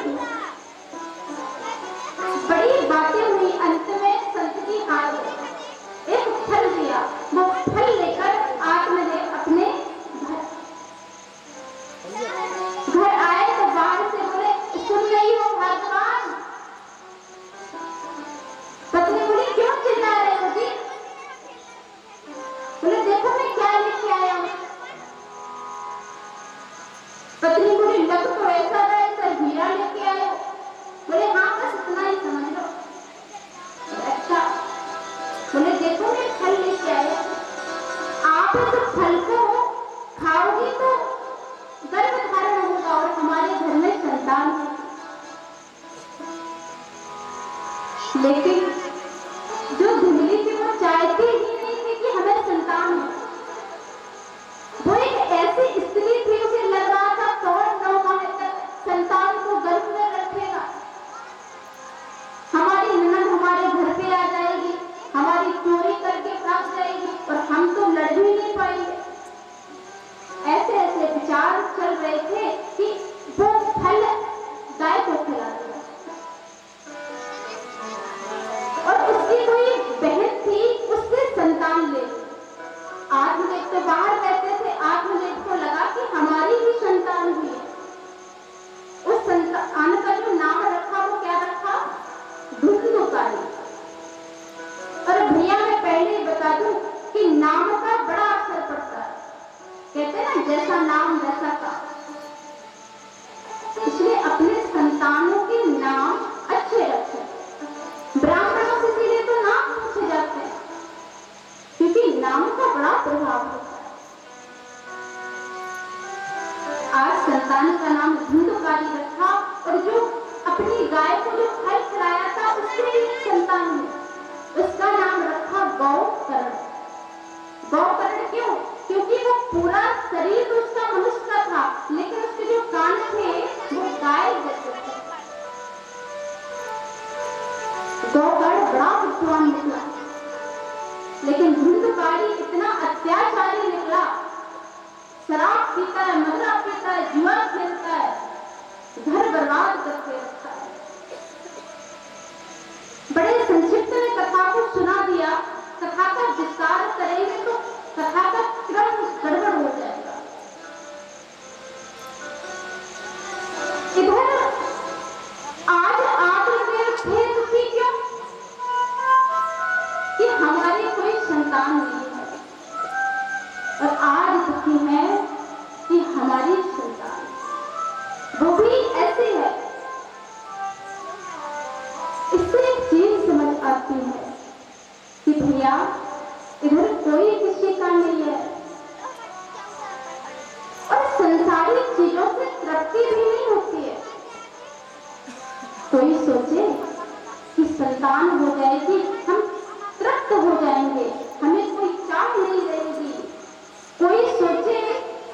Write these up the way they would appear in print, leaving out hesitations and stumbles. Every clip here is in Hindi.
थी। बड़ी बातें हुई, अंत में संत की हार गई। एक फल दिया, वो फल लेकर आत्मदेव अपने घर आए तो बाहर से बोले, सुन रही हो भगवान? पत्नी बोली, क्यों चिल्ला रहे हो जी? बोले, देखो मैं क्या लेके आया हूं। पत्नी बोली, लग तो ऐसा रहा है हीरा लेके आया। बोले, हाँ बस इतना ही समझ लो। अच्छा, बोले देखो मैं फल लेके आया, आप इस फल को खाओगी तो गर्भ धारण होगा और हमारे घर में संतान होगी। लेकिन जो धुंधली थी वो चाहती ही नहीं थी कि हमें संतान हो। वो एक ऐसी स्त्री थी, उसे लग रहा था कौन 9 माह तक संतान को गर्भ में रखेगा। हमारी ननद हमारे घर पे आ जाएगी, हमारी चोरी करके भाग जाएगी और हम तो लड़ भी नहीं पाएंगे। ऐसे ऐसे विचार चल रहे थे कि वो फल गाय को खिला दिया। और उसकी कोई बहन थी, उससे संतान ले ली। आत्मदेव तो बाहर रहते थे, आत्मदेव को लगा कि हमारी भी संतान हुई है। उस संतान का जो नाम रखा वो क्या रखा? धुंधुकारी। और भैया मैं पहले ही बता दूं कि नाम का बड़ा असर पड़ता है। कहते हैं ना, जैसा नाम वैसा काम। इसलिए अपने संतानों के नाम अच्छे रखें। ब्राह्मणों से सीधे तो नाम पूछे जाते हैं, क्योंकि नाम का बड़ा प्रभाव होता है। आज संतान का नाम धुंधुकारी रखा और जो अपनी गाय को जो फल खिलाया था उससे भी संतान हुई। उसका नाम रखा गौकर्ण। गौकर्ण क्यों? क्योंकि वो पूरा शरीर तो उसका मनुष्य का था, लेकिन उसके जो कान थे वो गाय जैसे थे। गौकर्ण बड़ा विद्वान निकला, लेकिन धुंधुकारी इतना अत्याचारी निकला। शराब पीता है, मदरा पीता है, जुआ खेलता है, घर बर्बाद करके रखा है। बड़े संक्षिप्त में कथा को सुना दिया। कथा का विस्तार करेंगे तो कथा का क्रम गड़बड़ हो जाएगा। इधर आज आत्मदेव थे दुखी क्यों? कि हमारी कोई संतान नहीं है, और आज दुखी है कि हमारी संतान वो भी ऐसी है। इससे एक चीज समझ आती है कि भैया इधर कोई किसी का नहीं है, और संसारिक चीजों से तृप्ति भी नहीं होती है। कोई सोचे कि संतान हो जाएगी, हम तृप्त हो जाएंगे, हमें कोई चाह नहीं रहेगी। कोई सोचे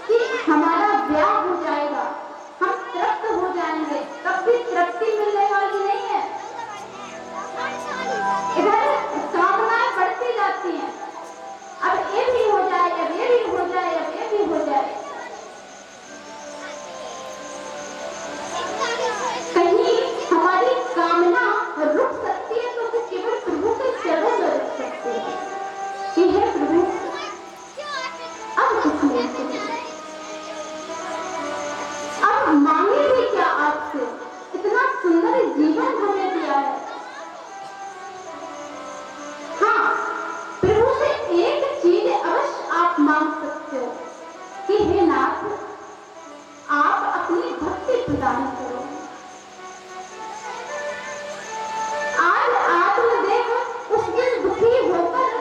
कि हमारा ब्याह हो जाएगा, हम तृप्त हो जाएंगे, तब भी तृप्ति मिलने वाली नहीं है। इधर कामनाएं बढ़ती जाती हैं, अब ये भी हो जाए, अब ये भी हो जाए, अब ये भी हो जाए। कहीं हमारी कामना रुक सकती है तो फिर केवल प्रभु के चरणों में रुक सकती है कि हे प्रभु अब कुछ नहीं चाहिए, अब मांगे भी क्या आपसे? इतना सुंदर जीवन हमें दिया है। हाँ, प्रभु से एक चीज अवश्य आप मांग सकते हो कि हे नाथ आप अपनी भक्ति प्रदान करो। आज आत्मदेव उस दिन दुखी होकर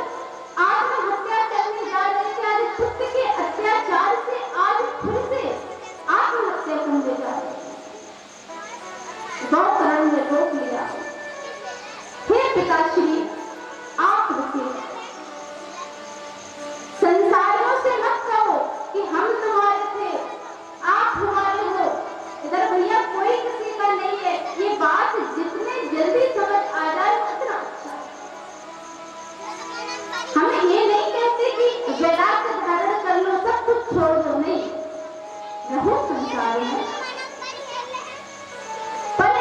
आत्महत्या करने जा रहे थे। आज खुद के अत्याचार से आज फिर से आत्महत्या करने जा रहे थे। गौकर्ण ने रोक लिया, हे पिताश्री आप रुकिए, संसारियों से मत कहो कि हम तुम्हारे थे, आप हमारे हो। इधर भैया कोई किसी का नहीं है। ये बात जितने जल्दी समझ आ जाए उतना अच्छा है। हमें ये नहीं कहते कि वैराग्य धारण कर लो, सब कुछ छोड़ दो, नहीं, रहो संसार में, पर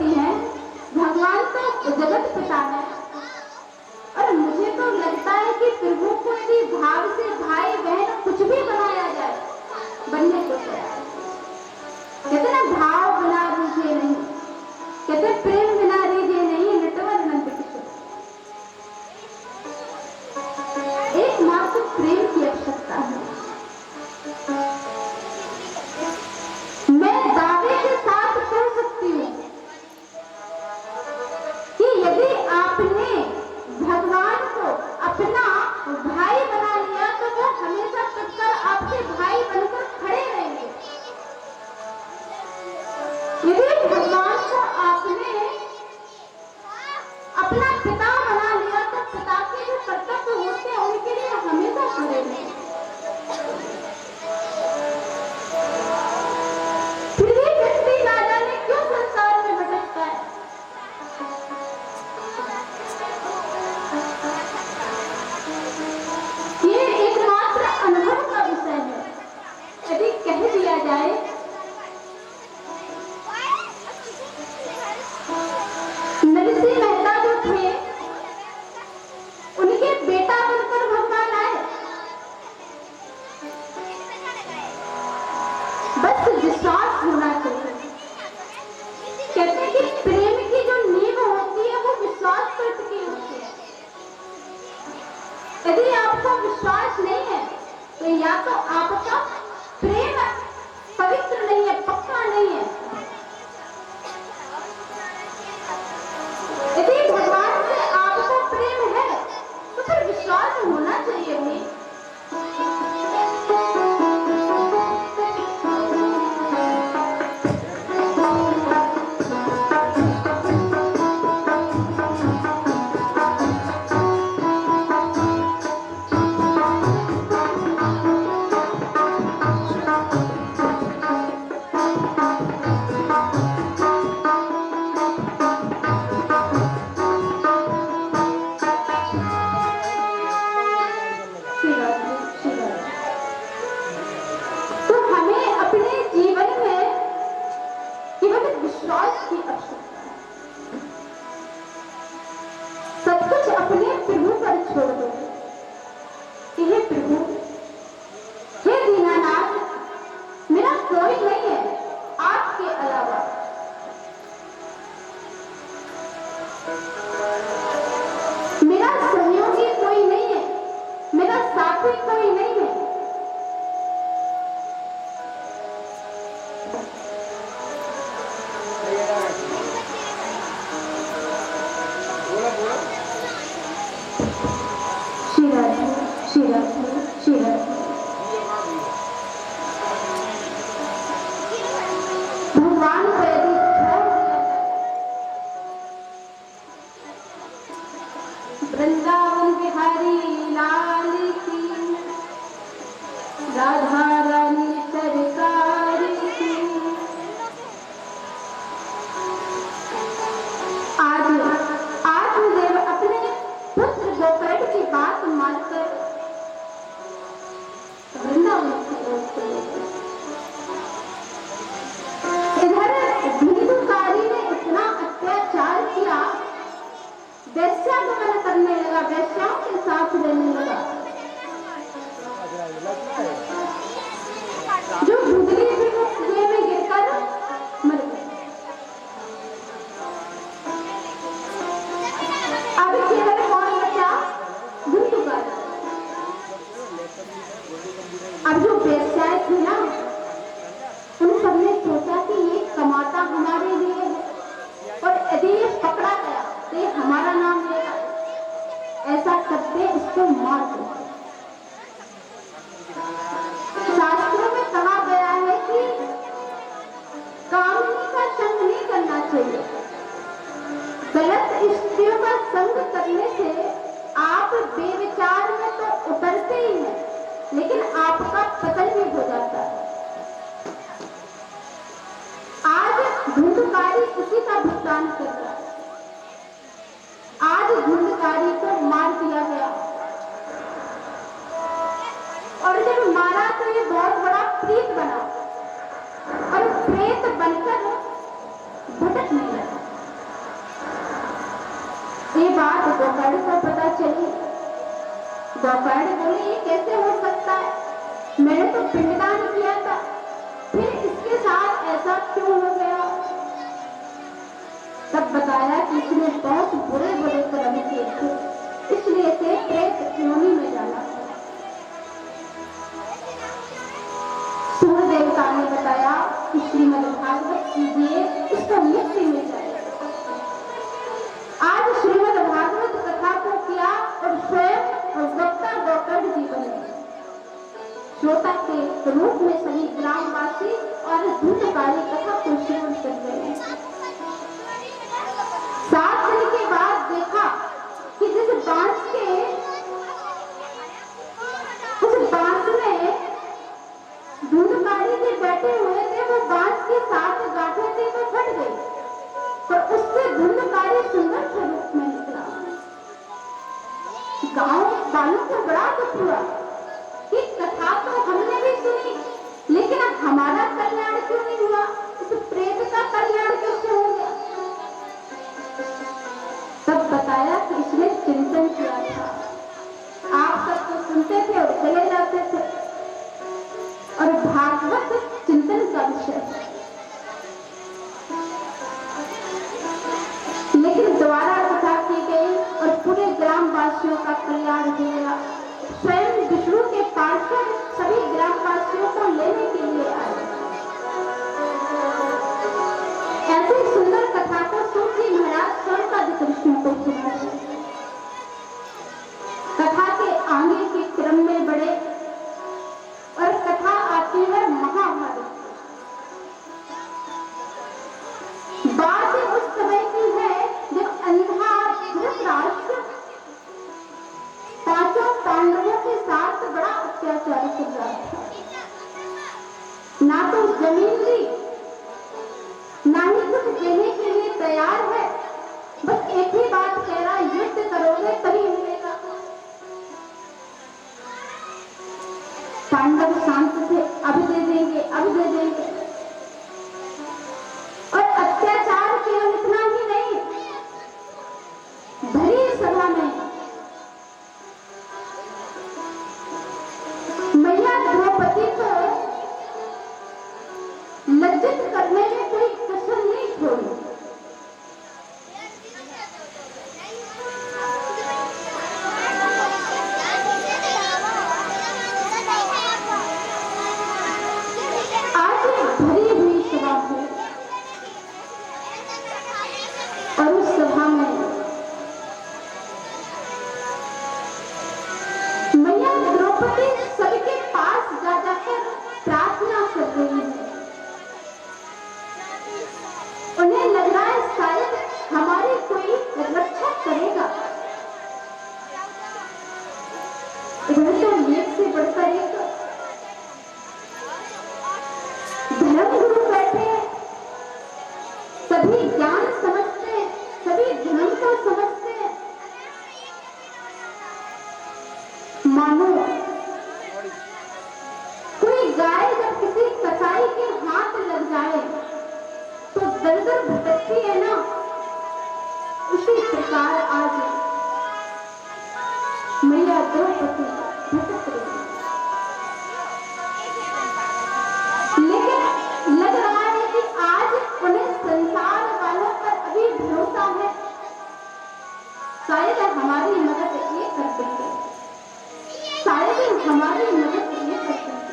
होती हैं, भगवान तो जगत पिता है। और मुझे तो लगता है कि प्रभु को यदि भाव से भाई बहन कुछ भी बनाया जाए, बनने को तैयार है। कहते ना, भाव बिना रीझे नहीं, कहते प्रेम बिना रीझे नहीं, नटवर नंद किशोर। एकमात्र प्रेम की आवश्यकता है। मैं दावे के साथ कह सकती हूँ कि यदि आपने भगवान को अपना भाई बना लिया तो वो हमेशा तक आपके भाई बनकर खड़े रहेंगे। यदि भगवान को आपने अपना पिता बना लिया तो पिता के जो कर्तव्य होते हैं उनके लिए हमेशा खड़े रहेंगे। फिर भी व्यक्ति ना जाने क्यों संसार में भटकता है। ये एकमात्र अनुभव का विषय है। यदि कह दिया जाए नरसिंह मेहता जो थे, उनके बेटा बनकर भगवान आए, बस विश्वास होना चाहिए। कहते हैं कि प्रेम की जो नींव होती है वो विश्वास पर टिकी होती है। यदि आपको विश्वास नहीं है तो या तो आपका प्रेम पवित्र नहीं है, पक्का नहीं है। यदि भगवान से आपको प्रेम है तो फिर विश्वास होना चाहिए भी। तो हमें अपने जीवन में केवल विश्वास की आवश्यकता है। सब कुछ अपने प्रभु पर छोड़ दो। हे प्रभु, हे दीनानाथ, मेरा कोई नहीं है आपके अलावा। मेरा सहयोगी कोई नहीं है, मेरा साथी कोई नहीं है। भगवान को यदि छोड़ दिया जाए, वृंदावन बिहारी लाल की, राधा रानी सरकार की। आज देव अपने पुत्र गोपेट की बात मानकर वृंदावन से इधर हिंदुकारी ने इतना अत्याचार किया, वैश्यागमन करने लगा, वैश्याओं के साथ रहने लगा। जो धुंधली थी वो कुएं में गिरकर मर गई। अब केवल कौन बचा? धुंधुकारी। अब जो वैश्याएं थी ना, उन सबने सोचा कि ये कमाता हमारे लिए है और यदि ये पकड़ा गया तो ये हमारा नाम लेगा, ऐसा करते इसको मार दो। शास्त्रों में कहा गया है कि कामनी का संग नहीं करना चाहिए। गलत स्त्रियों का संग करने से आप बेविचार में तो उतरते ही हैं, लेकिन आपका पतन भी हो जाता है। आज धुंधकारी उसी का भुगतान कर रहा है। आज धुंधकारी को मार दिया गया और जब मारा तो ये बहुत बड़ा प्रेत बना और प्रेत बनकर भटकने लगा। ये बात गोकर्ण को पता चली। गोकर्ण बोले ये कैसे हो सकता है, मैंने तो पिंडदान किया था, फिर इसके साथ ऐसा क्यों हो गया। तब बताया कि इसने बहुत बुरे बुरे कर्म किए थे, इसलिए से प्रेत योनि में जाना था। सूर्य देवता ने बताया कि श्रीमद् भागवत कीजिए, इसको मुक्ति मिल जाए। आज श्रीमद् भागवत कथा को किया और स्वयं वक्ता गोकर्ण जी बने। श्रोता के रूप में सभी ग्रामवासी और धूतकारी कथा को श्रवण कर रहे हैं। 7 दिन के बाद देखा कि जिस बांस में धूतकारी जी बैठे हुए थे, वो बांस के 7 गांठें थी, वो फट गई, पर उससे धूतकारी सुंदर स्वरूप में निकला। गांव वालों को बड़ा दुख हुआ कि कथा तो हमने भी सुनी, लेकिन हमारा कल्याण क्यों नहीं हुआ, इस प्रेत का कल्याण कैसे हो गया। तब बताया कि इसने चिंतन किया था। आप सब तो सुनते थे और चले जाते थे, और भागवत चिंतन का विषय है, लेकिन द्वारा कथा की गई और पूरे ग्रामवासियों का कल्याण हो गया। स्वयं विष्णु के पार्षद सभी ग्रामवासियों को लेने के लिए आए। ऐसी सुंदर कथा को तुलसी महाराज स्वर्गाधिक विष्णु को सुनाते। कथा के आगे के क्रम में बढ़े और कथा आती है महाभारत। बात उस समय की है जब अंधा धृतराष्ट्र 5 पांडवों के साथ बड़ा अत्याचार कर रहा था। ना तो जमीन दी, ना ही कुछ देने के लिए तैयार है, बस एक ही बात कह रहा, युद्ध करोगे तभी मिलेगा। पांडव शांत थे, अब दे देंगे, अब दे देंगे। और अत्याचार केवल इतना ही नहीं, भरी सभा में मैया द्रौपदी को लज्जित करने में कोई कसर नहीं छोड़ी। आज भरी हुई सभा है और उस सभा में मैया द्रौपदी सबके पास जा जाकर प्रार्थना कर रही है। उन्हें लग रहा है शायद हमारी कोई रक्षा करेगा। इधर तो एक से बढ़कर एक धर्मगुरु बैठे हैं, सभी ज्ञान समझते हैं, सभी धर्म को समझते हैं। मानो कोई गाय जब किसी कसाई के हाथ लग जाए तो दर-दर भटकती है ना, उसी प्रकार आज मैया द्रौपदी भटक रही है। लेकिन लग रहा है कि आज उन्हें संसार वालों पर अभी भरोसा है, शायद हमारी मदद ये कर देंगे, शायद हमारी मदद ये कर देंगे।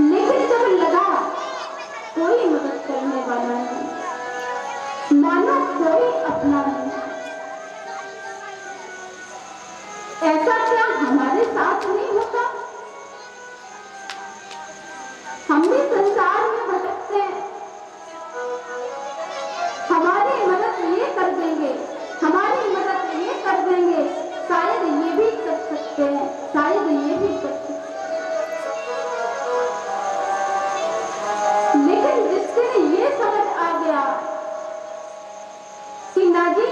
लेकिन जब लगा कोई मदद करने वाला नहीं, मानो कोई अपना नहीं, ऐसा क्या हमारे साथ नहीं होता। हम भी संसार में भटकते हैं, हमारी मदद ये कर देंगे, हमारी मदद ये कर देंगे, शायद ये भी कर सकते हैं, शायद ये भी कर सकते हैं। लेकिन जिससे ये समझ आ गया कि ना जी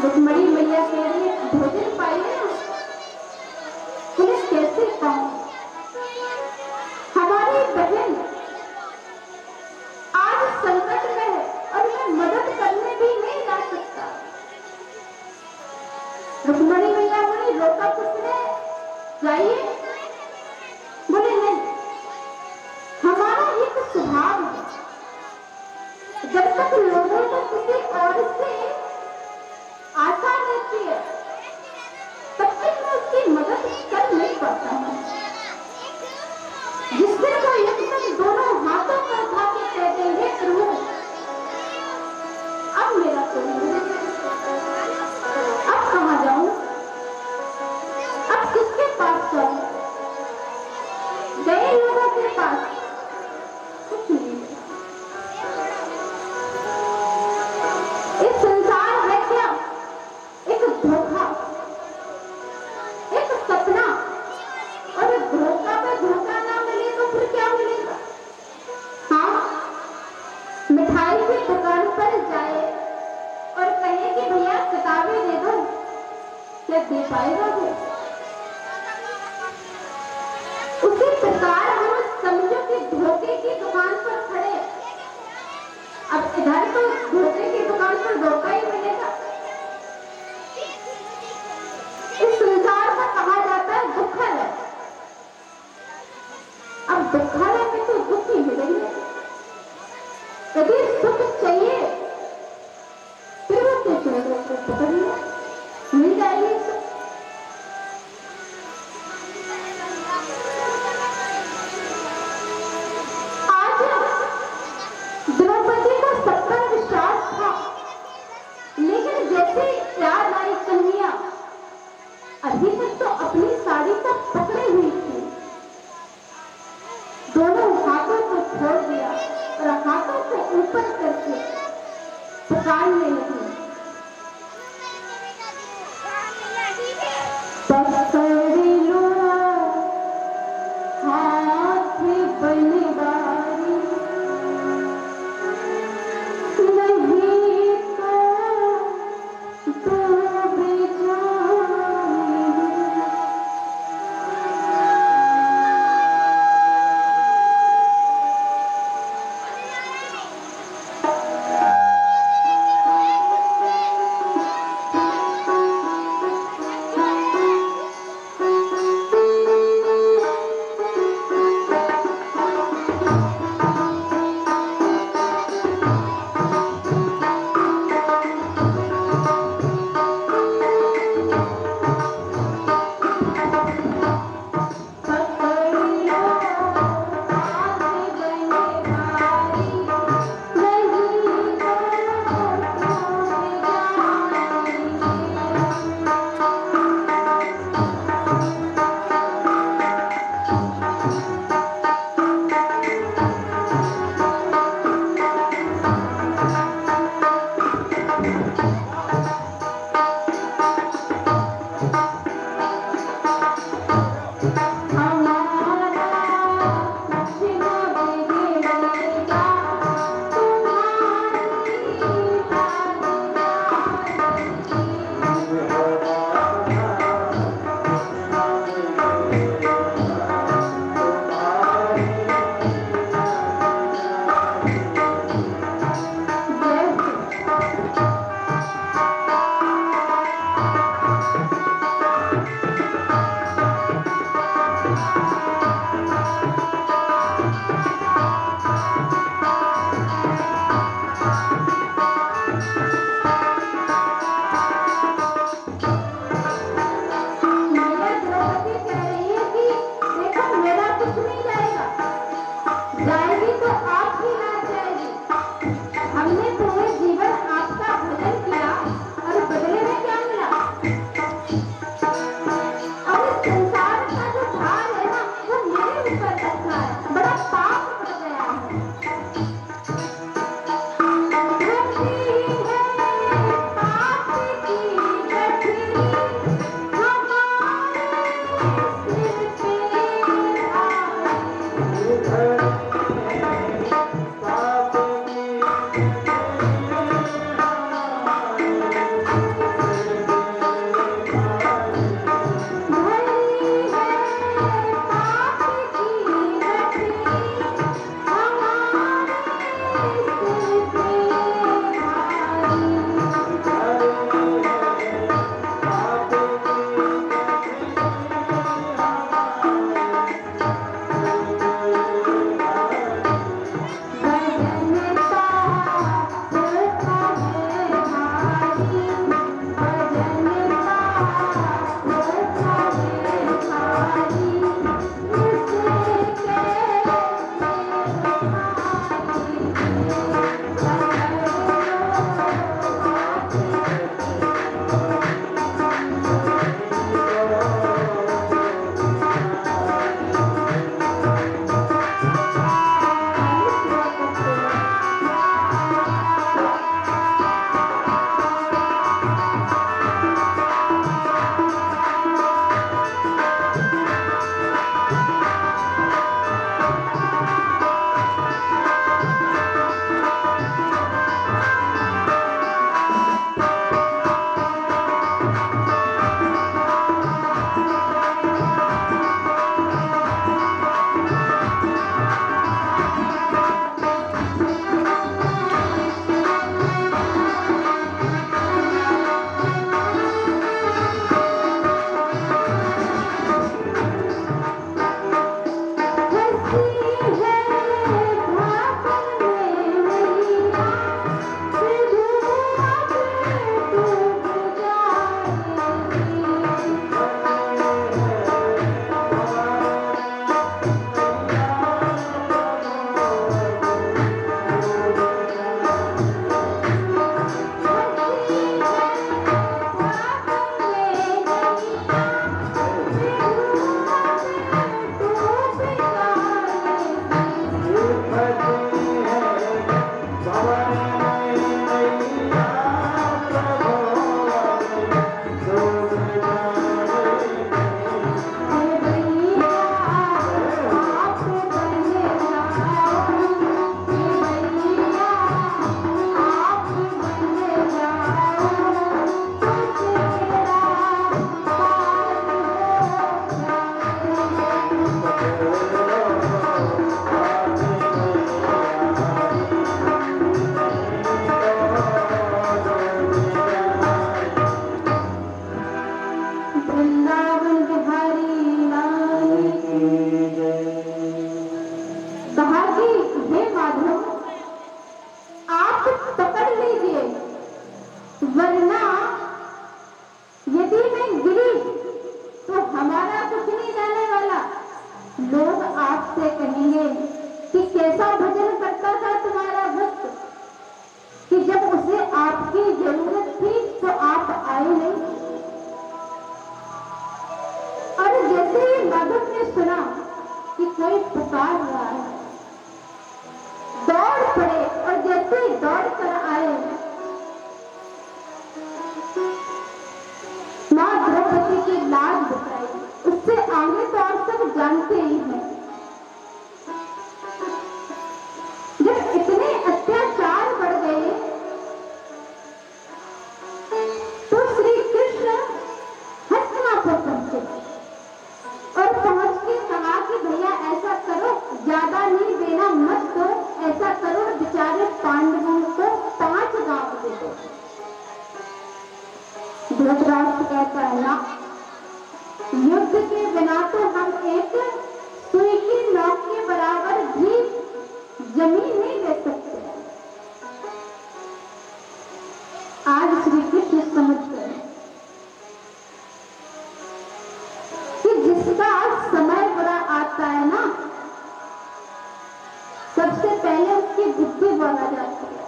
रुक्मणी मैया कह रही है भोजन पाइए ना, तुम्हें कैसे पाऊं? हमारी बहन आज संकट में है और मैं मदद करने भी नहीं जा सकता। रुक्मणी मैया बोली रोका किसने? जाइए। बोले नहीं, हमारा एक स्वभाव है, जब तक लोगों को किसी और से आशा रहती है तब तक मैं उसकी मदद कर नहीं पाता हूँ। जिससे को एकदम दोनों हाथों पर उठा के कह देंगे प्रभु अब मेरा कोई नहीं, अब कहाँ जाऊं, अब किसके पास जाऊं? गए लोगों के पास कुछ नहीं। इस संसार है क्या? एक धोखा, एक सपना, और धोखा पे धोखा ना मिले तो फिर क्या मिलेगा? हाँ, मिठाई की दुकान पर जाए और कहे कि भैया किताबें दे दो, क्या दे पाएगा वो? उसी प्रकार हम समझो कि धोखे की दुकान पर खड़े, अब इधर तो धोखे की दुकान पर धोखा ही मिलेगा। इस संसार में कहा जाता है दुखल, अब दुखल में तो दुख ही मिलेंगे। यदि सुख चाहिए फिर वो कुछ पकड़िए, मिल जाएगी सुख। आज द्रौपदी को सब पर विश्वास था, लेकिन जैसे याद आई कन्हैया अभी तक तो अपनी साड़ी को पकड़े हुई थी, दोनों हाथों को छोड़ दिया और हाथों को ऊपर करके पुकारने लगी, पकड़ लो हाथ बनवारी, नहीं तो डूब जाएंगे। नदी में गिरी तो हमारा कुछ नहीं जाने वाला। लोग आपसे कहेंगे कि कैसा भजन करता था तुम्हारा भक्त, कि जब उसे आपकी जरूरत थी तो आप आए नहीं। और जैसे ही माधव ने सुना कि कोई पुकार रहा है, दौड़ पड़े और जैसे ही दौड़ कर आए, मां द्रौपदी की लाज बचाई। उससे आगे तो आप सब जानते ही हैं, जब इतने अत्याचार बढ़ गए तो श्री कृष्ण हस्तिनापुर पहुंचे और पहुंच के कहा कि भैया ऐसा करो, ज्यादा नहीं देना मत दो, ऐसा करो बेचारे पांडवों को 5 गांव दे दो। धृतराष्ट्र कहता है ना, युद्ध के बिना तो हम एक सुई की नोक के बराबर भी जमीन नहीं दे सकते। आज श्री कृष्ण समझ गए कि जिसका समय बुरा आता है ना, सबसे पहले उसकी बुद्धि बोला जाती है।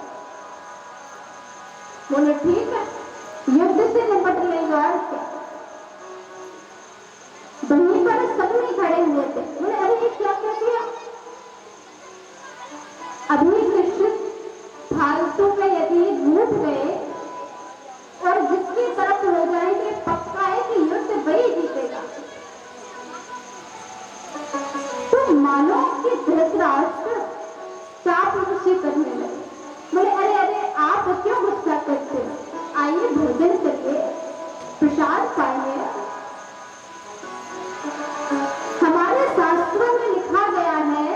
बोले ठीक है, युद्ध से निपट लेगा। वहीं पर सब नहीं खड़े हुए थे। बोले अरे ये क्या कर दिया? अभी कृष्ण फालतू में यदि रूठ गए और जिसकी तरफ हो जाएंगे, पक्का है कि युद्ध वही जीतेगा। तो मानो कि धृतराष्ट्र चापलूसी करने लगे। बोले अरे अरे आप क्यों गुस्सा करते हो? आइए भोजन करिए, प्रसाद पाइए। हमारे शास्त्रों में लिखा गया है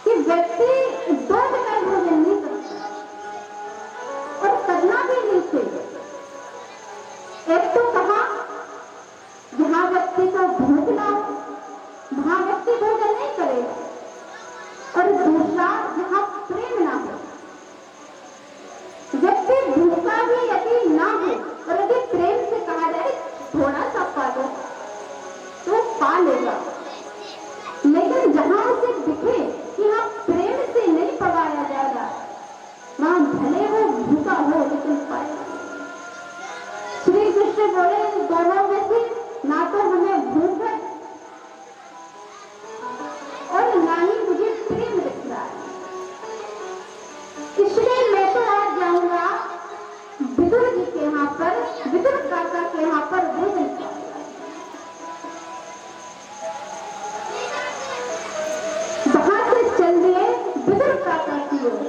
कि व्यक्ति 2 जगह भोजन नहीं करता और करना भी नहीं चाहिए। एक तो कहा जहां व्यक्ति को भूख ना हो वहां व्यक्ति भोजन नहीं करेगा, और दूसरा जहां प्रेम ना हो। व्यक्ति भूखा भी यदि ना हो और यदि प्रेम से कहा जाए थोड़ा सा पा लो तो पा लेगा, लेकिन जहां उसे दिखे कि हाँ प्रेम से नहीं पवाया जा रहा, वहां भले वो भूखा हो लेकिन पाएगा। श्री कृष्ण बोले दोनों में से ना तो हमें भूख है और ना ही मुझे प्रेम दिख रहा है, इसलिए मैं तो आज जाऊंगा विदुर जी के यहाँ पर, विदुर काका के यहाँ पर भोजन करूंगा। वहां से चल दिए विदुर काका की ओर,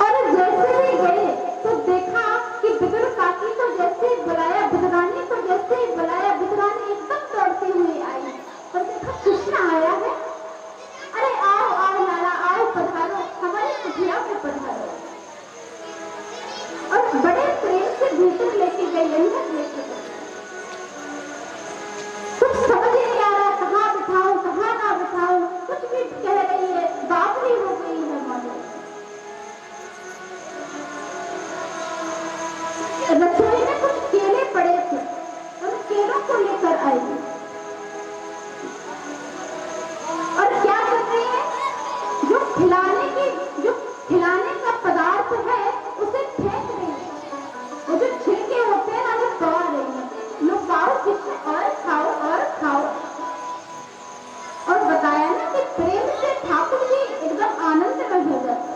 और जैसे ही गए तो देखा कि विदुर काकी को जैसे बुलाया, विदुरानी को जैसे बुलाया, विदुरानी एकदम दौड़ती हुई आई और देखा कृष्ण आया है। अरे आओ आओ लाला, आओ पधारो, हमारे कुटिया में पधारो। और बड़े प्रेम से भीतर लेके गए, अंदर लेके गए। कुछ समझ नहीं आ रहा, कहाँ बिठाऊं कहाँ ना बिठाऊं, कुछ भी कह रही है, बावली हो गई है मानो। रसोई में कुछ केले पड़े थे, उन केलों को लेकर आई और क्या कर रही है, जो खिलाने का पदार्थ है उसे फेंक रही है। वो जो छिलके होते हैं ना, वो तोड़ रही है। लो खाओ किसने, और खाओ और खाओ। और बताया ना कि प्रेम से ठाकुर जी एकदम आनंद में हो जाते।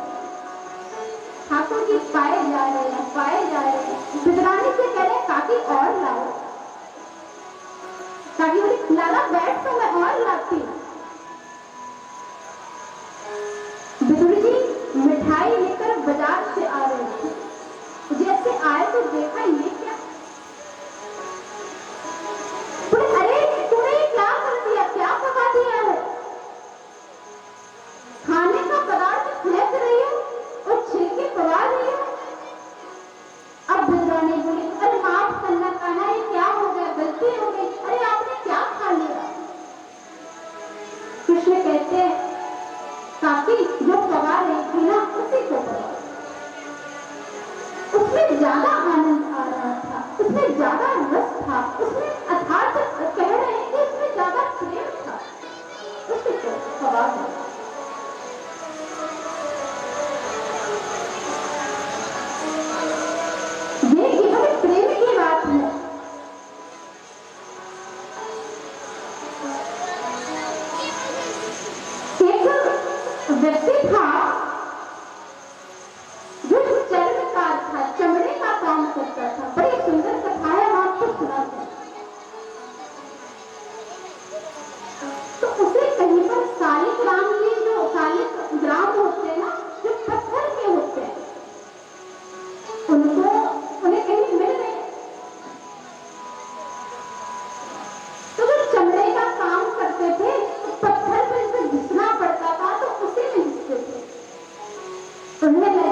ठाकुर जी पाए जा रहे हैं, पाए जा रहे हैं। विदुरानी से कह रहे काकी और लाओ। काकी बोली लाला बैठ तो मैं और लाती हूँ। विदुर जी मिठाई लेकर बाजार से आ रहे थे, जैसे आए तो देखा ये क्या, अरे तूने क्या कर दिया, क्या पका दिया है? खाने का पदार्थ फेंक रही हो और छिलके पवा रही हो। अब विदुरानी बोली अरे माफ करना कान्हा, ये क्या हो गया, गलती हो गई। अरे आपने क्या खा लिया?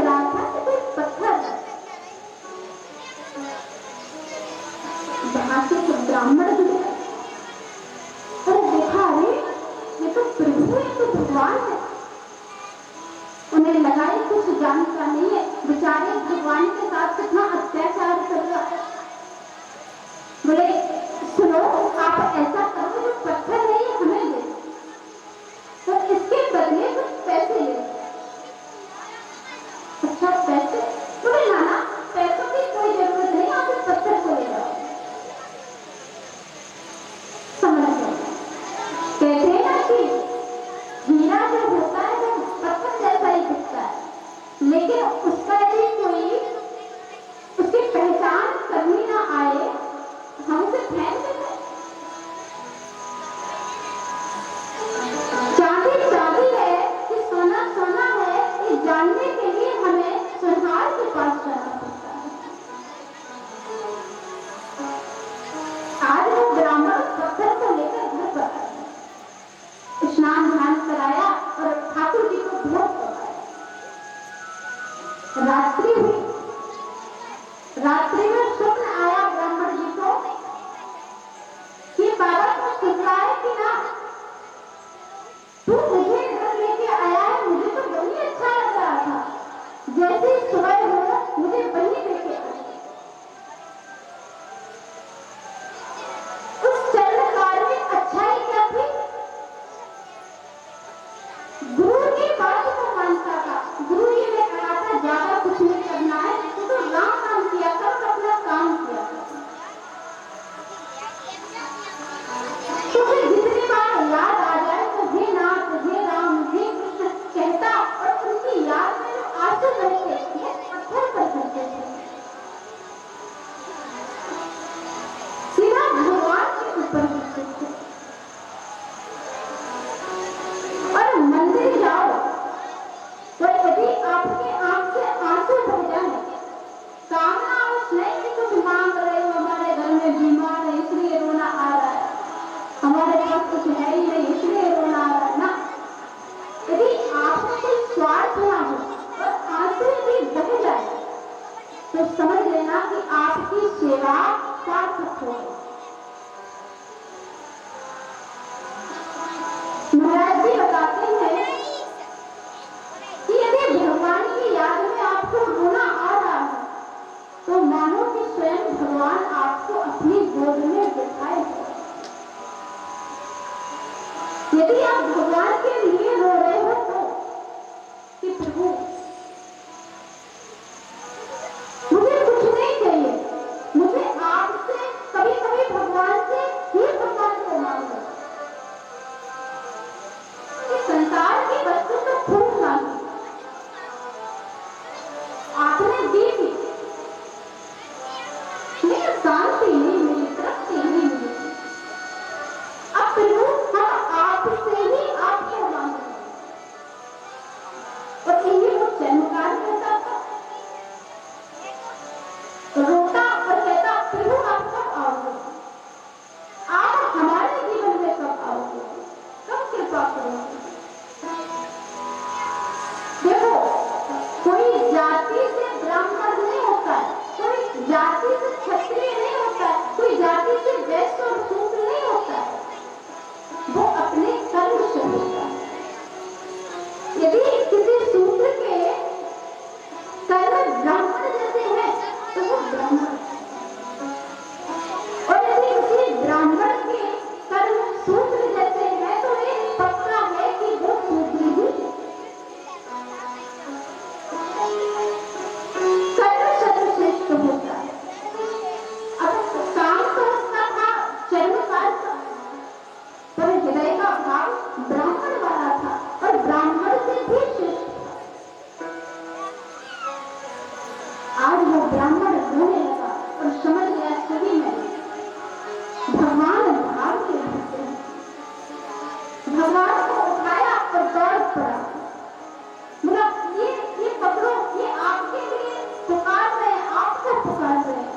रहा था कि कोई पत्थर वहां से तो ब्राह्मण गुजरा और देखा, अरे ये तो प्रभु, ये तो भगवान है। उन्हें लगा कुछ जानता नहीं है, बेचारे भगवान के साथ कितना अत्याचार कर रहा है। बोले सुनो, आप ऐसा करो, जो पत्थर है ये हमें दे, तो इसके बदले कुछ पैसे ले। अच्छा पैसे? बोले ना ना, पैसों की कोई जरूरत नहीं, आप इस पत्थर को ले जाओ। समझ गए? कहते हैं ना कि हीरा जो होता है वो पत्थर जैसा ही दिखता है, लेकिन उसका यदि कोई उसकी पहचान करनी ना आए, हम उसे फेंक देते हैं। चांदी चांदी है कि सोना सोना है, ये जानने के लिए हमें सुनहार के पास जाना पड़ता है। आज वो ब्राह्मण पत्थर को लेकर घर पर आए, स्नान ध्यान कराया और ठाकुर जी को भोग कराया। रात्रि हुई, रात्रि में स्वप्न आया ब्राह्मण जी को कि बाबा को सुन रहा है कि ना, तू मुझे घर लेके आया है, मुझे तो वही अच्छा लग रहा था, जैसे सुबह हो मुझे वही लेके आया। उस चरणकार में अच्छाई क्या थी? गुरु की बात को मानता था। गुरु जी ने कहा था ज्यादा कुछ नहीं करना है, तो राम नाम किया कर, अपना काम किया कर। तो फिर जितनी बार याद आ जाए तो हे नाथ, हे राम, हे कृष्ण कहता, और उनकी याद में जो आंसू बहते वो पत्थर पर गिरते थे, सीधा भगवान के ऊपर गिरते थे। और मंदिर जाओ तो यदि आपके आंख से आंसू बह जाए, कामना उस नहीं कि कुछ मांग रहे हो, हमारे घर में बीमार है इसलिए रोना आ रहा है, हमारे पास कुछ है ही नहीं इसलिए रोना आ रहा है ना, यदि आपको कोई स्वार्थ ना हो और आंसू यदि बह जाए, तो समझ लेना कि आपकी सेवा सार्थक हो गई। महाराज जी बताते हैं कि यदि भगवान की याद में आपको रोना आ रहा है, तो मानो कि स्वयं भगवान आपको अपनी गोद में बिठाए हैं। यदि आप भगवान के लिए रो रहे हो तो कि प्रभु मुझे कुछ नहीं चाहिए, मुझे आपसे, कभी कभी भगवान से ही भगवान को मांगो। संसार की वस्तु तो खूब मांगी, आपने दी थी, लेकिन शांति नहीं मिली, तृप्ति नहीं मिली। अब प्रभु हम आपसे ही आपको मांगे। और इन्हीं वो चमत्कार कहता था, रोता और कहता, प्रभु आप कब आओगे, आप हमारे जीवन में कब आओगे, कब कृपा करोगे। देखो, कोई जाति से ब्राह्मण नहीं होता है, कोई जाति से क्षत्रिय नहीं होता है, कोई जाति से वैश्य और शूद्र नहीं होता है, वो अपने कर्म से होता है। यदि किसी शूद्र के कर्म ब्राह्मण जैसे हैं तो वो ब्राह्मण, और यदि किसी ब्राह्मण के कर्म शूद्र जैसे हैं तो ये पक्का है कि वो शूद्र ही कर्म सर्वश्रेष्ठ होता है। अब काम तो उसका था चर्मकार का, पर हृदय का भाव ब्राह्मण वाला था और ब्राह्मण से भी श्रेष्ठ था। आज वो ब्राह्मण रोने लगा और समझ गया सभी में भगवान भाव के भक्त हैं। भगवान को उठाया और दौड़ पड़ा, बोला ये पकड़ो, ये आपके लिए पुकार रहे हैं, आपको पुकार रहे हैं।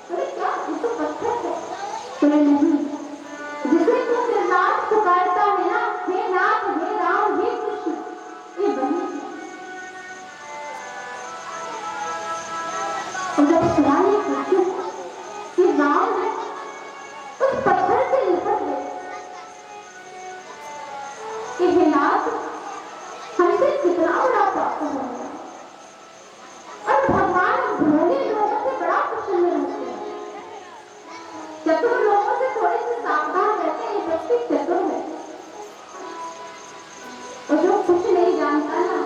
बोले क्या, ये तो पत्थर है। बोले नहीं, जिसे तू निर्नाथ पुकारता है ना, हे नाथ, हे राम, हे कृष्ण, ये वही। और जब सुना ये पूछूं कि राम उस पत्थर से निपट गए कि हे नाथ हमसे कितना बड़ा पाप हो गया। और भगवान भोले लोगों से बड़ा प्रसन्न रहते हैं, चतुर लोगों से थोड़े से सावधान रहते हैं। ये व्यक्ति चतुर है, और जो कुछ नहीं जानता ना,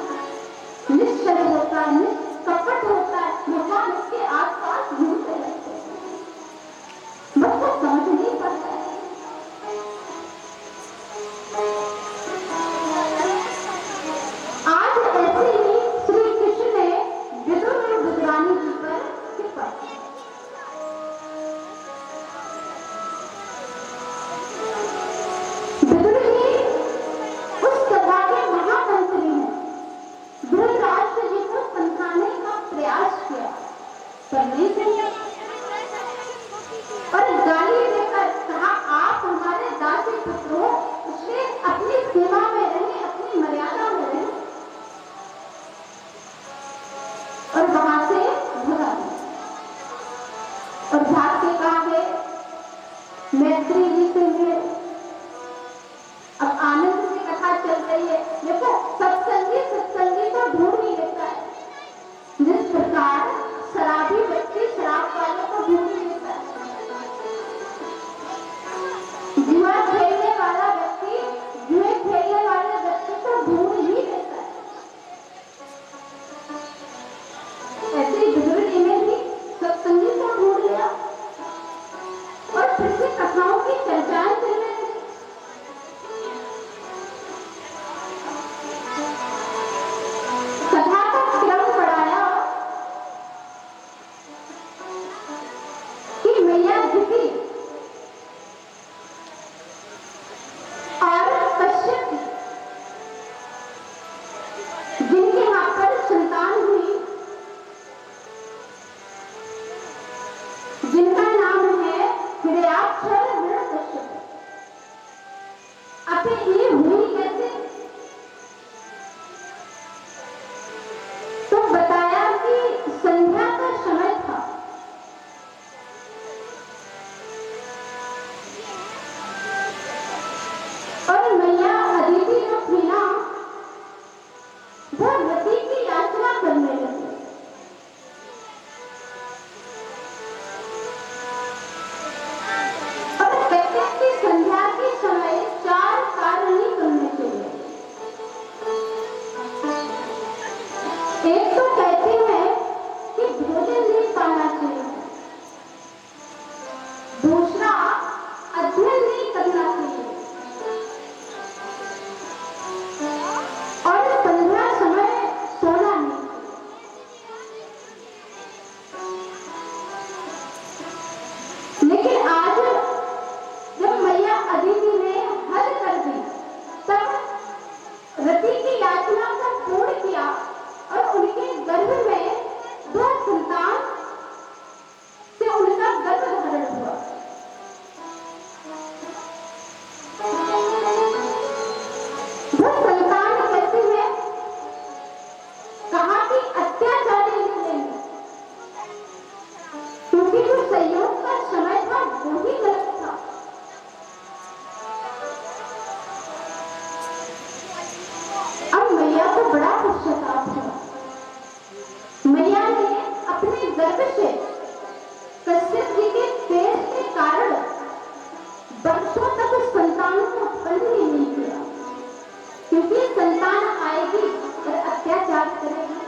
निश्चल होता है, निष्कपट होता है, भगवान उसके आसपास घूमते रहते हैं, बस वो समझ नहीं पाता है। आज ऐसे ही श्री कृष्ण ने विदुर और विदुरानी जी पर कृपा की। विदुर जी उस सभा के महामंत्री हैं। धृतराष्ट्र जी को समझाने का प्रयास किया पर नहीं सुना, और गाली देकर कहा आप हमारे दासी पुत्र हो, इसलिए अपनी सीमा में रहे, अपनी मर्यादा में रहे, और वहां से भगा दिया। और भाग के कहा है मैत्री जी से मिले। अब आनंद से कथा चल रही है। देखो सत्संगी तो ढूंढ ही लेता है, जिस प्रकार शराबी व्यक्ति शराब वाले को ढूंढ ही लेता है, जुआ खेलने वाला व्यक्ति जुए खेलने वाले व्यक्ति को ढूंढ ही लेता है। ऐसे ही बुजुर्ग जी ने भी सत्संगी को ढूंढ लिया और फिर से कथाओं की चर्चाएं चलने लगी। कथा का क्रम बढ़ाया कि मैया दिखी और कश्यप जिनके हाथ पर संतान हुई, जिनका नाम है हिरण्याक्षर हिरण्यकश्यप। अब ये हुई कैसे? तो बताया कि संध्या का समय था, और मैया अदिति जो थी ना, वो रति की याचना करने लगी। और कहते हैं कि संध्या के समय 4 कार्य नहीं करने चाहिए। एक तो कहते हैं कि भोजन नहीं पाना चाहिए, दूसरा अध्ययन नहीं करना चाहिए, और संध्या समय सोना नहीं। लेकिन आज जब मैया अदिति ने हद कर दी, तब रति की याचना को पूर्ण किया और उनके गर्भ में 2 संतान से उनका गर्भ धारण हुआ। वो संतान कैसी है? कहा कि अत्याचारी निकलेंगे, क्योंकि जो संयोग का समय था वो ही गलत था। अब मैया को बड़ा पश्चाताप हुआ। मैया ने अपने गर्भ से कश्यप जी के पेट के कारण वर्षों तक उस संतान को उत्पन्न ही नहीं किया, क्योंकि संतान आएगी और अत्याचार करेगी।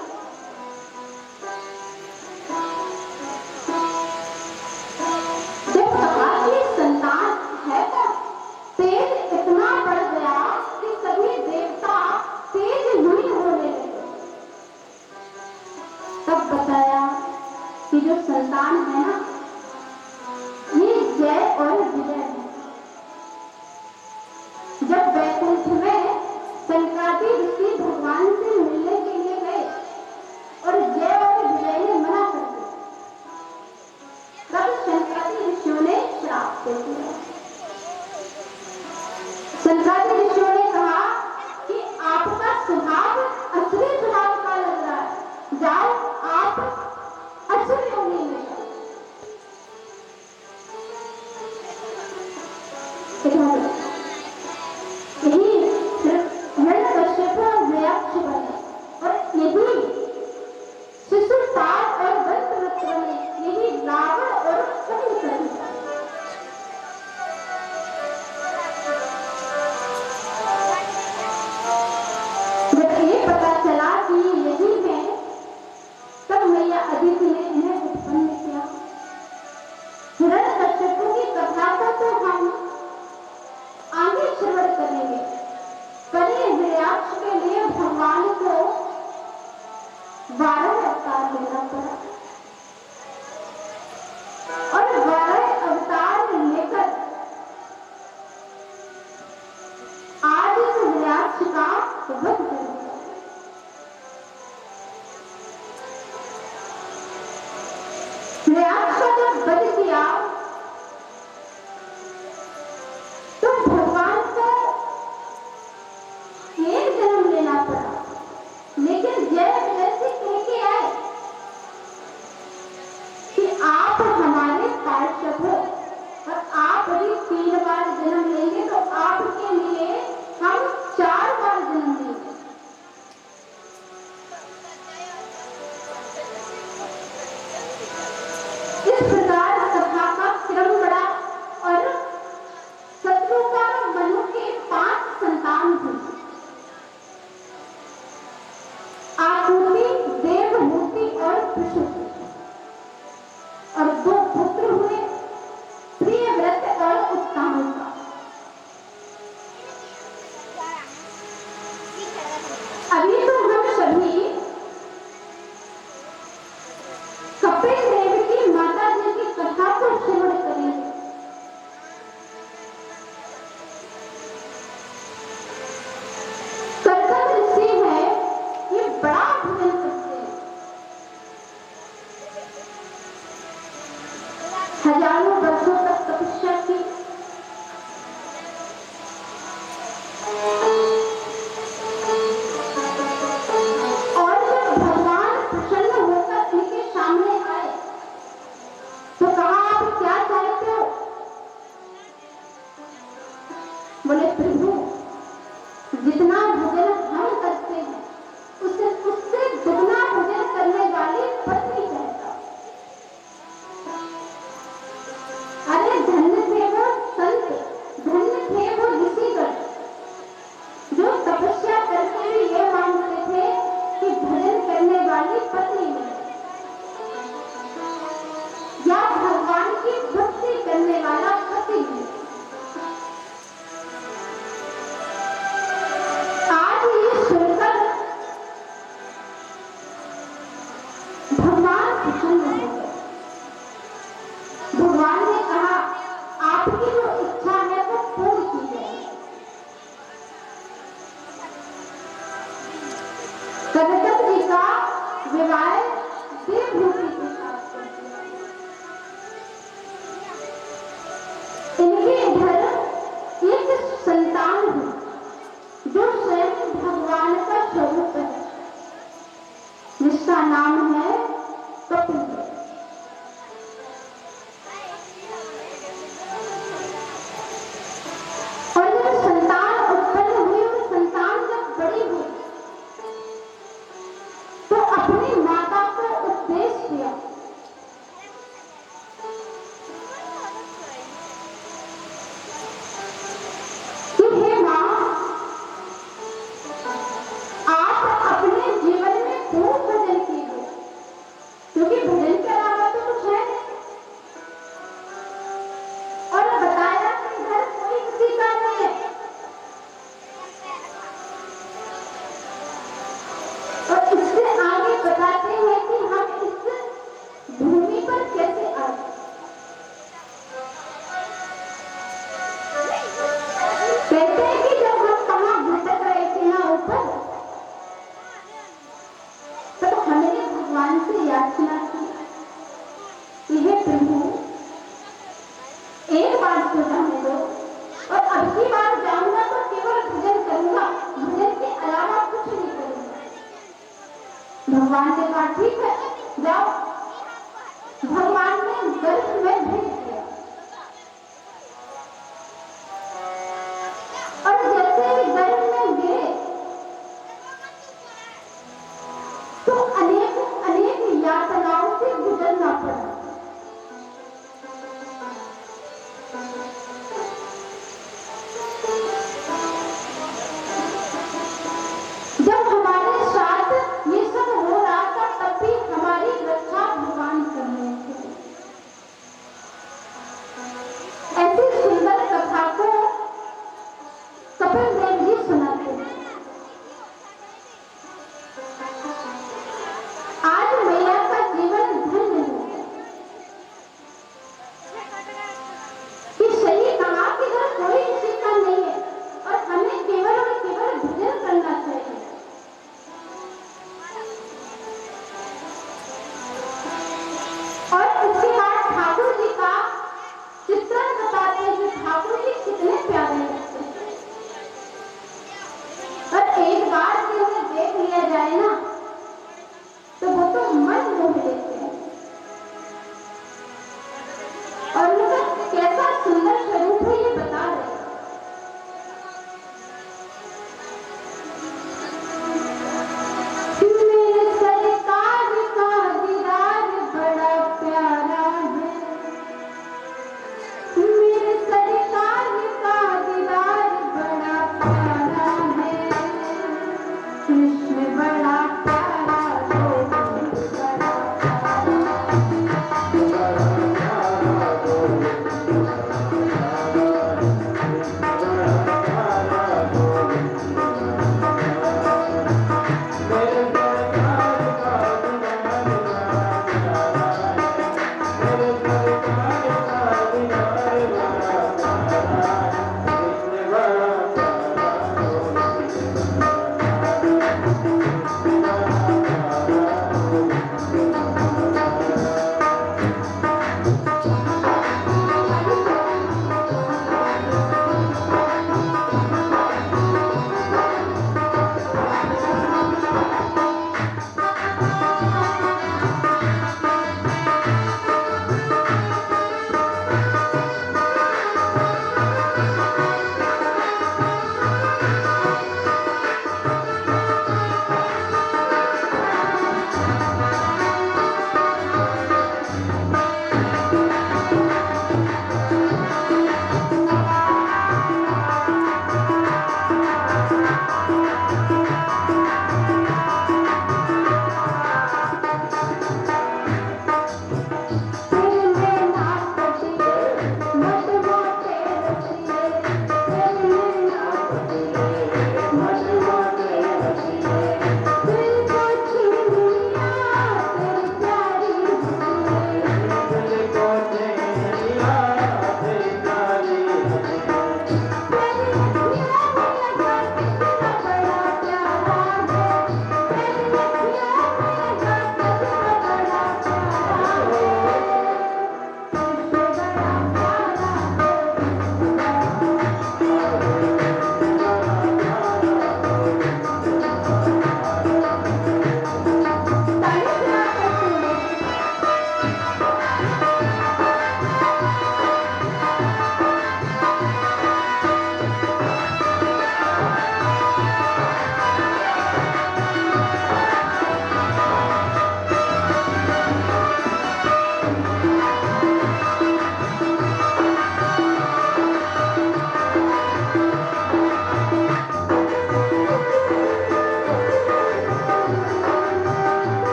जब कहा कि संतान है तो तेज इतना बढ़ गया कि सभी देवता तेज हुई होने लगे। तब बताया कि जो संतान है ना, ये जय और विजय है। जब वैकुंठ में संक्रांति ऋषि भगवान से मिलने के लिए गए और जय और विजय ने मना कर दिया, तब संक्रांति ऋषियों ने श्राप दे दिया। संक्रांति ऋषियों ने कहा कि आपका स्वभाव असली स्वभाव का लग रहा है, जाओ आप असुर योनि अदिति ने इन्हें उत्पन्न किया। हिरण्यकश्यप की कथा को तो हम आगे श्रवण करेंगे, पर ये हिरण्याक्ष के लिए भगवान को 12 अवतार लेना पड़ा और 12 अवतार लेकर आज इस हिरण्याक्ष का वध कर दिया। हिरण्याक्ष का जब वध किया तो भगवान को एक जन्म लेना पड़ा, लेकिन जैसे कह के आए कि आप हमारे पार्षद हो और आप यदि 3 बार जन्म लेंगे तो आपके लिए हम 4 बार जन्म लेंगे। इस प्रकार कथा का क्रम बढ़ा और शत्रुका और मनु के 5 संतान हुए। आकुति, देवहूति और प्रसूति, और 2 पुत्र हुए, प्रियव्रत और उत्तानका। अभी तो हम सभी कपिल देव की माता जी की कथा को श्रवण करेंगे। कर्दम ऋषि है, ये बड़ा भजन करते हैं, हजारों वर्षों तक तपस्या की। और जब भगवान प्रसन्न होकर इनके सामने आए तो कहा, आप क्या चाहते हो? बोले, प्रभु जितना भजन हम करते हैं उससे दुगना भजन करने वाली पत्नी चाहता। अरे धन्य थे वो संत, धन्य थे वो ऋषिगण जो तपस्या करके भी ये मानते थे कि भजन करने वाली पत्नी मिले या भगवान की भक्ति करने वाला पति मिले। आज ये सुनकर भगवान प्रसन्न हो गए। भगवान ने कहा, आपकी जो इच्छा है वो पूर्ण की जाएगी। कनकत जी का विवाह देवहूति के साथ कर दिया। इनके इधर एक संतान हुई जो स्वयं भगवान का स्वरूप है, जिसका नाम है कपिल देव। और जब संतान उत्पन्न हुई और संतान जब बड़ी हुई तो अपनी माता को उपदेश दिया कि हे मां, आप अपने जीवन में खूब भजन कीजिए, क्योंकि भजन के अलावा तो कुछ है नहीं। और बताया कि घर कोई किसी का नहीं है। और इससे आगे बताते हैं कि हम इस भूमि पर कैसे आए। कहते हैं कि जब हम कहाँ भटक रहे थे ना ऊपर, तो हमने भगवान से याचना की कि हे प्रभु, एक बार तो जाने दो, और अब की बार जाऊंगा तो केवल भजन करूंगा, भजन के अलावा कुछ नहीं करूंगा। भगवान ने कहा, ठीक है, जाओ। भगवान ने गर्भ में भेज दिया और जैसे ही गर्भ में गिरे तो अनेक यातनाओं कितने प्यारे लगते हैं। और एक बार भी उन्हें देख लिया जाए ना तो वो तो मन मोह लेते हैं। और उनका कैसा सुंदर स्वरूप है ये बता रहे हैं। मेरे सरकार का दीदार बड़ा प्यारा है, मेरे सरकार का दीदार बड़ा प्यारा है, कृष्ण बड़ा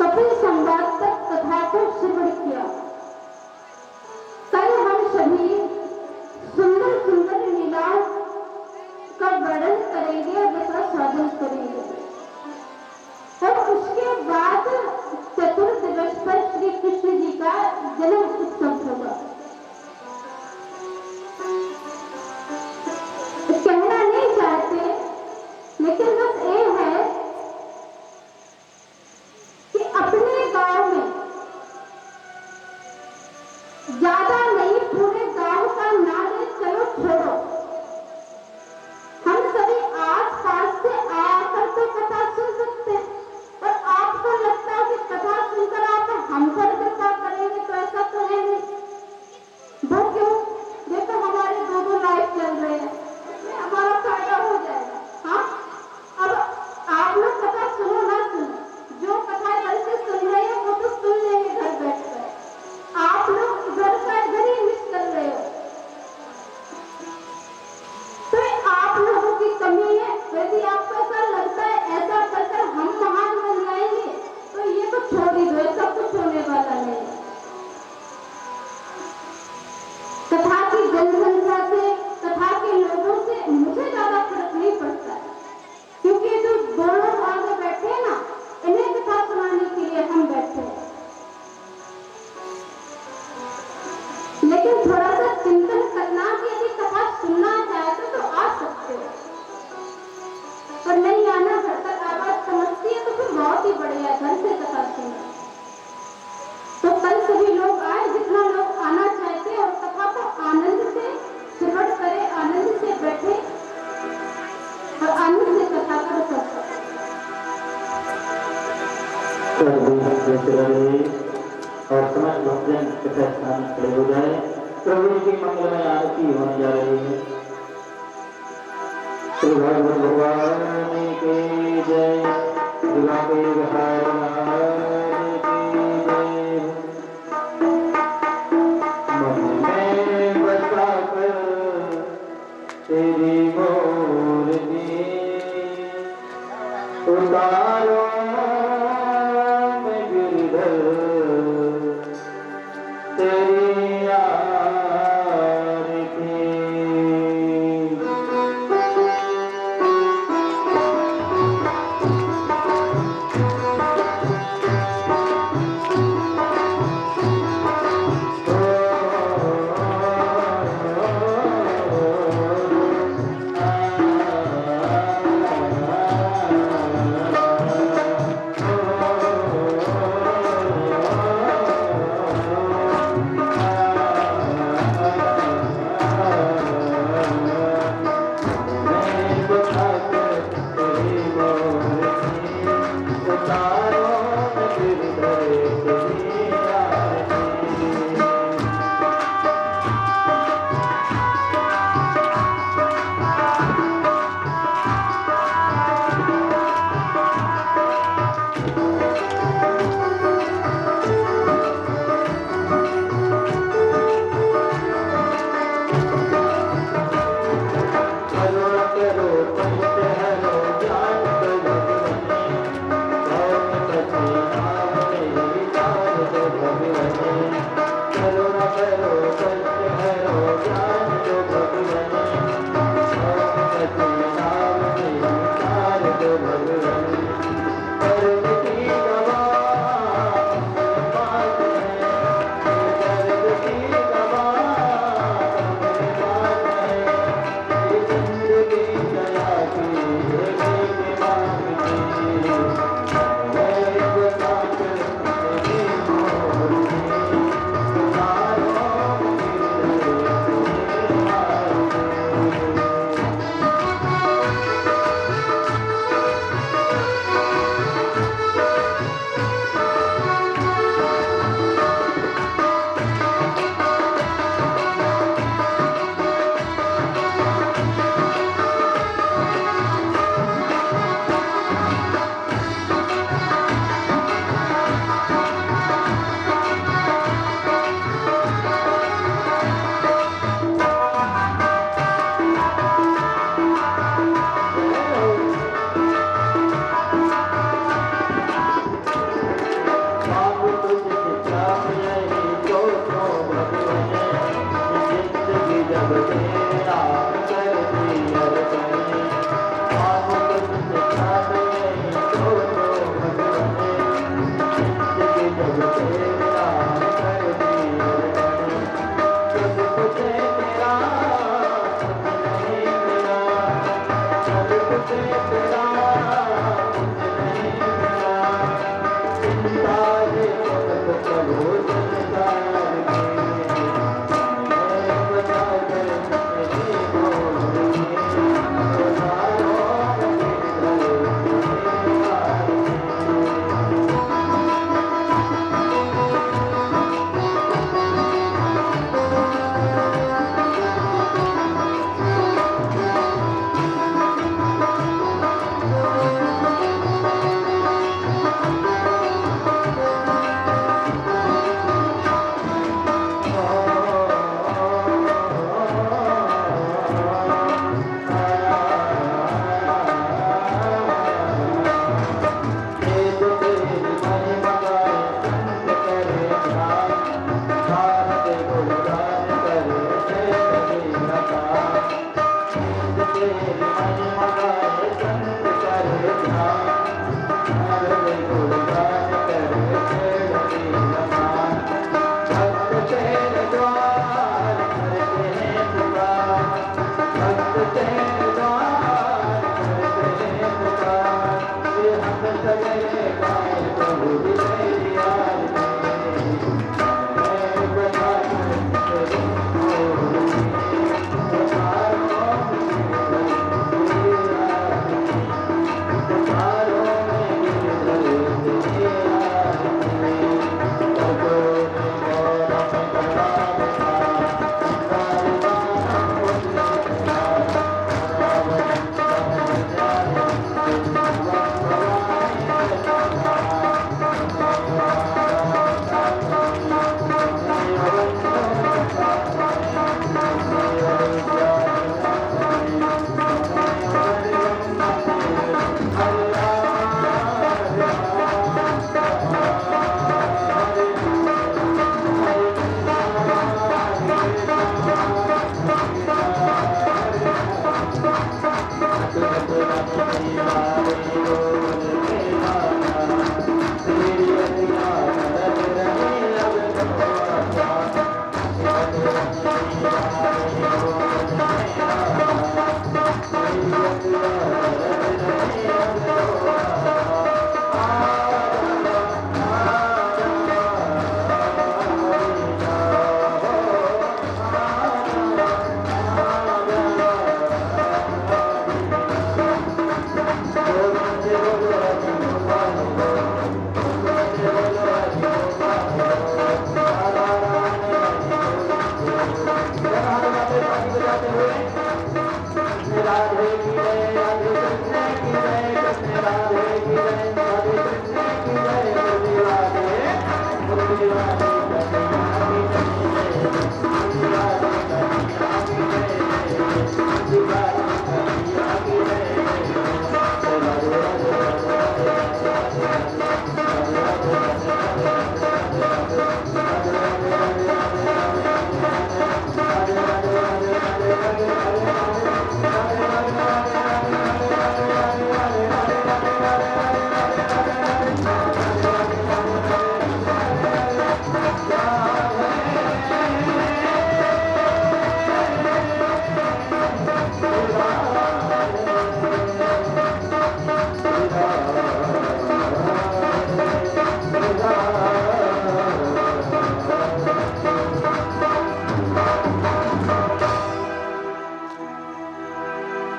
कपिल संवाद तक कथा को श्रवण किया। कल हम सभी सुंदर सुंदर लीलाओं का वर्णन करेंगे और रसास्वादन करेंगे। और उसके बाद चतुर्थ दिवस पर श्री कृष्ण जी का जन्म उत्सव होगा। कहना नहीं चाहते, लेकिन बस ये है कि अपने गांव में ज्यादा नहीं, पूरे गांव का नाम ले, चलो छोड़ो, हम सभी आस पास से आकर तो कथा सुन सकते हैं। और आपको लगता है कि कथा सुनकर आप हम पर कृपा करेंगे, तो ऐसा तो है नहीं। वो क्यों? देखो हमारे दो लाइफ चल रहे हैं, इसमें हमारा फायदा हो जाएगा। हाँ, अब आप लोग कथा सुनो ना सुनो, जो कथा घर से सुन रहे हो वो तो सुन लेंगे घर बैठकर। आप लोग इधर का इधर ही मिस कर रहे हो, तो आप लोगों की कमी है। यदि आपको ऐसा लगता है ऐसा कर हम महान बन जाएंगे, तो ये तो छोड़ ही दो, सब कुछ होने वाला नहीं। कथा की जनसंख्या से, कथा के लोगों से मुझे ज्यादा फर्क नहीं पड़ता है, क्योंकि जो दो लोग आगे बैठे हैं ना, इन्हें कथा सुनाने के लिए हम बैठे हैं। लेकिन थोड़ा सा चिंतन करना कि यदि कथा सुनना चाहते तो आ सकते हो, और नहीं आना, घर तक आवाज समझती है तो फिर बहुत ही बढ़िया, घर से कथा सुनो। तो कल सभी लोग आए, जितना लोग आना चाहते हैं, और कथा को आनंद से श्रवण करें, आनंद से बैठे और आनंद से कथा का रस और समस्त भक्तजन तथा स्थान खड़े हो जाए। प्रभु जी की मंगलमय आरती होने जा रही है। श्री भगवान भगवान की जय, दुर्गा के महाराज की जय। मन में बसा कर तेरी मूर्ति उतारो मैं गिरधर तेरी आरती। विराजे भगत प्रभु संसार के बता कर मेरी मोर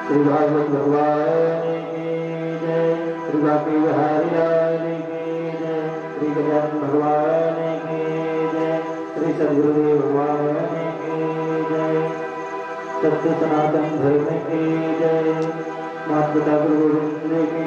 श्री भागवत भगवान की जय। श्री बाकी बिहारी लाल की जय। श्री गजानन भगवान की जय। श्री सद्गुरुदेव भगवान की जय। सत्य सनातन धर्म की जय। माता पिता गुरु गोविंद की